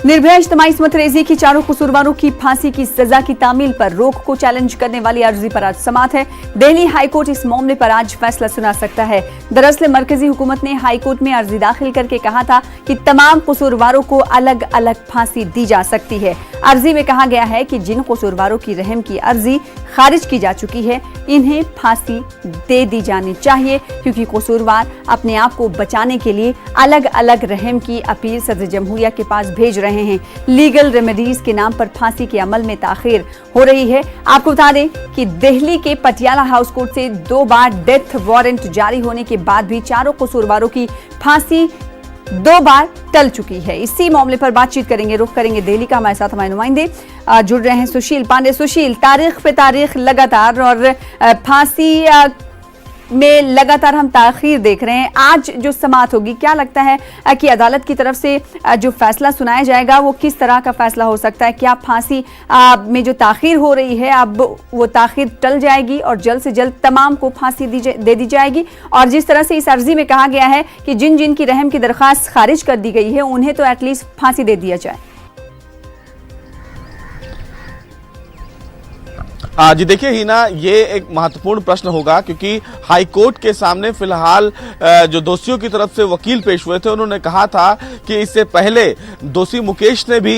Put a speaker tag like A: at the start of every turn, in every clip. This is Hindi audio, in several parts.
A: निर्भया इज्तिमाई इस्मत रेजी की चारों कसूरवारों की फांसी की सजा की तामील पर रोक को चैलेंज करने वाली अर्जी पर आज समाअत है। दिल्ली हाईकोर्ट इस मामले पर आज फैसला सुना सकता है। दरअसल मरकजी हुकूमत ने हाईकोर्ट में अर्जी दाखिल करके कहा था कि तमाम कसूरवारों को अलग अलग फांसी दी जा सकती है। अर्जी में कहा गया है कि जिन कसूरवारों की रहम की अर्जी खारिज की जा चुकी है, इन्हें फांसी दे दी जानी चाहिए, क्योंकि कसूरवार अपने आप को बचाने के लिए अलग अलग रहम की अपील सदर जमहूरिया के पास भेज रहे हैं। लीगल रेमेडीज के नाम पर फांसी के अमल में ताखीर हो रही है। आपको बता दें कि दिल्ली के पटियाला हाउस कोर्ट से 2 बार डेथ वारंट जारी होने के बाद भी चारों कसूरवारों की फांसी 2 बार टल चुकी है। इसी मामले पर बातचीत करेंगे, रुख करेंगे दिल्ली का। हमारे साथ हमारे नुमाइंदे जुड़ रहे हैं, सुशील पांडे। सुशील, तारीख पे तारीख लगातार और फांसी में लगातार हम ताखीर देख रहे हैं। आज जो समाअत होगी, क्या लगता है कि अदालत की तरफ से जो फैसला सुनाया जाएगा वो किस तरह का फैसला हो सकता है? क्या फांसी में जो ताखीर हो रही है अब वो ताखीर टल जाएगी और जल्द से जल्द तमाम को फांसी दे दी जाएगी? और जिस तरह से इस अर्जी में कहा गया है कि जिन जिन की रहम की दरख्वास्त खारिज कर दी गई है उन्हें तो एटलीस्ट फांसी दे दिया जाए।
B: जी देखिए हिना, ये एक महत्वपूर्ण प्रश्न होगा, क्योंकि हाईकोर्ट के सामने फिलहाल जो दोषियों की तरफ से वकील पेश हुए थे, उन्होंने कहा था कि इससे पहले दोषी मुकेश ने भी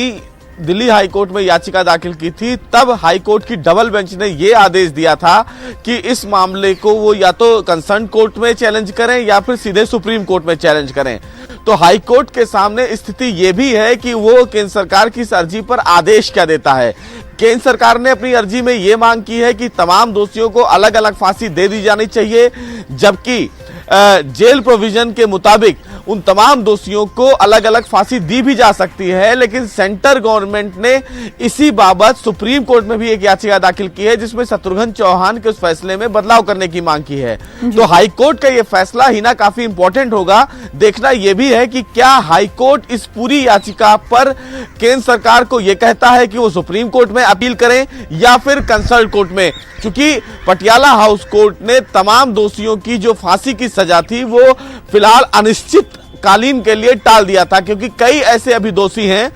B: दिल्ली हाईकोर्ट में याचिका दाखिल की थी। तब हाईकोर्ट की डबल बेंच ने यह आदेश दिया था कि इस मामले को वो या तो कंसर्न कोर्ट में चैलेंज करें या फिर सीधे सुप्रीम कोर्ट में चैलेंज करें। तो हाईकोर्ट के सामने स्थिति ये भी है कि वो केंद्र सरकार की इस अर्जी पर आदेश क्या देता है। केंद्र सरकार ने अपनी अर्जी में ये मांग की है कि तमाम दोषियों को अलग अलग फांसी दे दी जानी चाहिए, जबकि जेल प्रोविजन के मुताबिक उन तमाम दोषियों को अलग अलग फांसी दी भी जा सकती है। लेकिन सेंटर गवर्नमेंट ने इसी बाबत सुप्रीम कोर्ट में भी एक याचिका दाखिल की है, जिसमें शत्रुघ्न चौहान के उस फैसले में बदलाव करने की मांग की है। तो हाईकोर्ट का यह फैसला हिना काफी इंपॉर्टेंट होगा। देखना यह भी है कि क्या हाईकोर्ट इस पूरी याचिका पर केंद्र सरकार को यह कहता है कि वो सुप्रीम कोर्ट में अपील करें या फिर कंसर्न कोर्ट में, क्योंकि पटियाला हाउस कोर्ट ने तमाम दोषियों की जो फांसी की सजा थी वो फिलहाल अनिश्चित कालीन के लिए टाल दिया था, क्योंकि कई ऐसे अभी दोषी हैं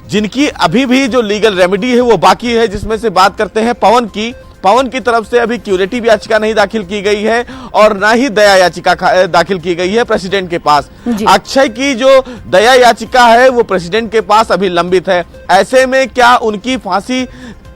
B: जिनकी अभी भी जो लीगल रेमेडी है वो बाकी है। जिसमें से बात करते हैं पवन की तरफ से अभी क्यूरेटिव याचिका नहीं दाखिल की गई है और ना ही दया याचिका दाखिल की गई है प्रेसिडेंट के पास। अक्षय की जो दया याचिका है वो प्रेसिडेंट के पास अभी लंबित है। ऐसे में क्या उनकी फांसी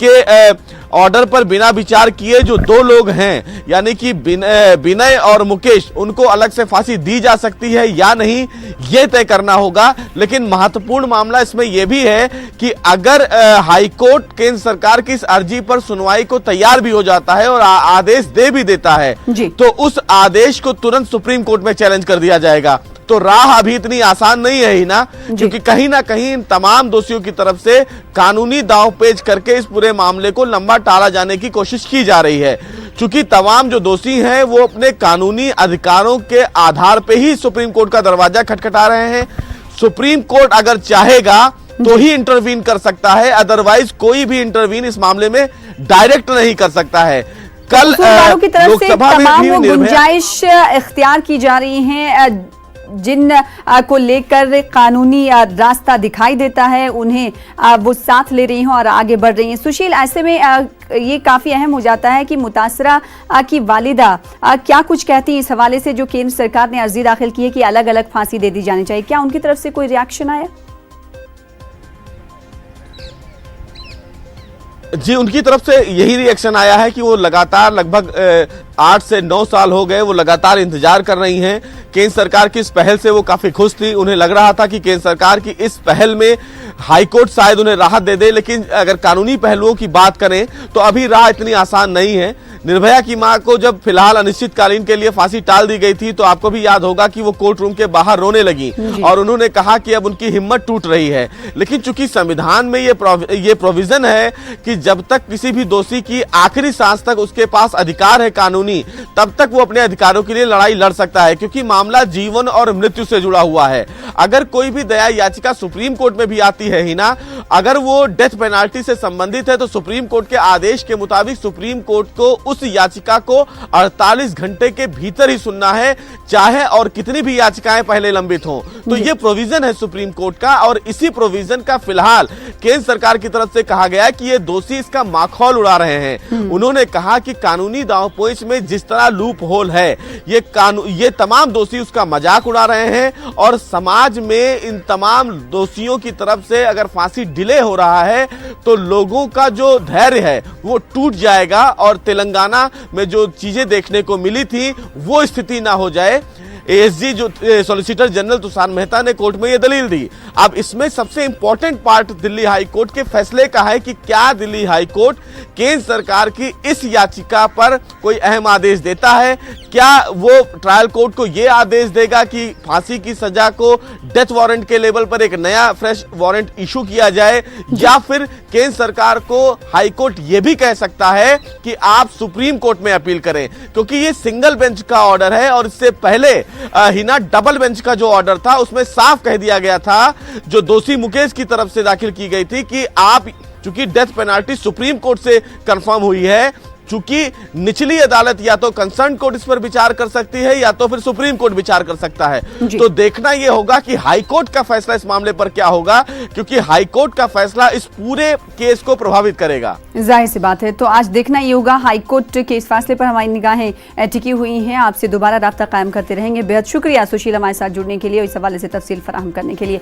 B: के ऑर्डर पर बिना विचार किए जो 2 लोग हैं, यानी कि विनय और मुकेश, उनको अलग से फांसी दी जा सकती है या नहीं, यह तय करना होगा। लेकिन महत्वपूर्ण मामला इसमें यह भी है कि अगर हाईकोर्ट केंद्र सरकार की इस अर्जी पर सुनवाई को तैयार भी हो जाता है और आदेश दे भी देता है, तो उस आदेश को तुरंत सुप्रीम कोर्ट में चैलेंज कर दिया जाएगा। तो राह अभी इतनी आसान नहीं है ही ना, क्योंकि कहीं ना कहीं इन तमाम दोषियों की तरफ से कानूनी दांवपेच करके इस पूरे मामले को लंबा टाला जाने की कोशिश की जा रही है। क्योंकि तमाम जो दोषी हैं वो अपने कानूनी अधिकारों के आधार पे ही सुप्रीम कोर्ट का दरवाजा खटखटा रहे हैं। सुप्रीम कोर्ट अगर चाहेगा तो ही इंटरवीन कर सकता है, अदरवाइज कोई भी इंटरवीन इस मामले में डायरेक्ट नहीं कर सकता है। कल
A: की तरफ से तमाम गुंजाइश इख्तियार की जा रही है, जिन को लेकर कानूनी रास्ता दिखाई देता है उन्हें वो साथ ले रही हैं और आगे बढ़ रही हैं। सुशील, ऐसे में ये काफी अहम हो जाता है कि मुतासरा की वालिदा क्या कुछ कहती है इस हवाले से, जो केंद्र सरकार ने अर्जी दाखिल की है कि अलग अलग फांसी दे दी जानी चाहिए। क्या उनकी तरफ से कोई रिएक्शन आया?
B: जी, उनकी तरफ से यही रिएक्शन आया है कि वो लगातार लगभग 8 से 9 साल हो गए वो लगातार इंतजार कर रही हैं। केंद्र सरकार की इस पहल से वो काफी खुश थी। उन्हें लग रहा था कि केंद्र सरकार की इस पहल में हाईकोर्ट शायद उन्हें राहत दे दे, लेकिन अगर कानूनी पहलुओं की बात करें तो अभी राह इतनी आसान नहीं है। निर्भया की मां को जब फिलहाल अनिश्चितकालीन के लिए फांसी टाल दी गई थी तो आपको भी याद होगा कि वो कोर्ट रूम के बाहर रोने लगी और उन्होंने कहा कि अब उनकी हिम्मत टूट रही है। लेकिन चूंकि संविधान में ये प्रोविजन है कि जब तक किसी भी दोषी की आखिरी सांस तक उसके पास अधिकार है कानूनी, तब तक वो अपने अधिकारों के लिए लड़ाई लड़ सकता है, क्योंकि मामला जीवन और मृत्यु से जुड़ा हुआ है। अगर कोई भी दया याचिका सुप्रीम कोर्ट में भी आती जाती है हिना, अगर वो डेथ पेनाल्टी से संबंधित है तो सुप्रीम कोर्ट के आदेश के मुताबिक सुप्रीम कोर्ट को उस याचिका को 48 घंटे के भीतर ही सुनना है, चाहे और कितनी भी याचिकाएं पहले लंबित हों। तो ये प्रोविजन है सुप्रीम कोर्ट का, और इसी प्रोविजन का फिलहाल केंद्र सरकार की तरफ से कहा गया है कि ये दोषी इसका माखौल उड़ा रहे हैं। उन्होंने कहा कि कानूनी दांवपेच में जिस तरह लूप होल है, ये तमाम दोषी उसका मजाक उड़ा रहे हैं, और समाज में इन तमाम दोषियों की तरफ से अगर फांसी डिले हो रहा है तो लोगों का जो धैर्य है वो टूट जाएगा, और तेलंगाना में जो चीजें देखने को मिली थी वो स्थिति ना हो जाए। एएसजी जो सॉलिसिटर जनरल तुषार मेहता ने कोर्ट में ये दलील दी। अब इसमें सबसे important part Delhi high court के फैसले का है कि क्या दिल्ली हाई कोर्ट केंद्र सरकार की इस याचिका पर कोई अहम आदेश देता है। क्या वो ट्रायल कोर्ट को ये आदेश देगा कि फांसी की सजा को डेथ वारंट के लेवल पर एक नया फ्रेश वारंट इशू किया जाए, या फिर केंद्र सरकार को हाई कोर्ट ये भी कह सकता है कि आप सुप्रीम कोर्ट में अपील करें, क्योंकि ये सिंगल बेंच का ऑर्डर है। और इससे पहले हिना डबल बेंच का जो ऑर्डर था उसमें साफ कह दिया गया था, जो दोषी मुकेश की तरफ से दाखिल की गई थी, कि आप चूंकि डेथ पेनाल्टी सुप्रीम कोर्ट से कंफर्म हुई है, चूंकि निचली अदालत या तो कंसर्न कोर्ट इस पर विचार कर सकती है या तो फिर सुप्रीम कोर्ट विचार कर सकता है। तो देखना यह होगा कि हाई कोर्ट का फैसला इस मामले पर क्या होगा, क्योंकि हाई कोर्ट का फैसला इस पूरे केस को प्रभावित करेगा।
A: जाहिर सी बात है, तो आज देखना ये होगा। हाई कोर्ट के इस फैसले पर हमारी निगाहें टिकी हुई हैं। आपसे दोबारा राब्ता कायम करते रहेंगे। बेहद शुक्रिया सुशील हमारे साथ जुड़ने के लिए और इस हवाले से तफसील फराहम करने के लिए।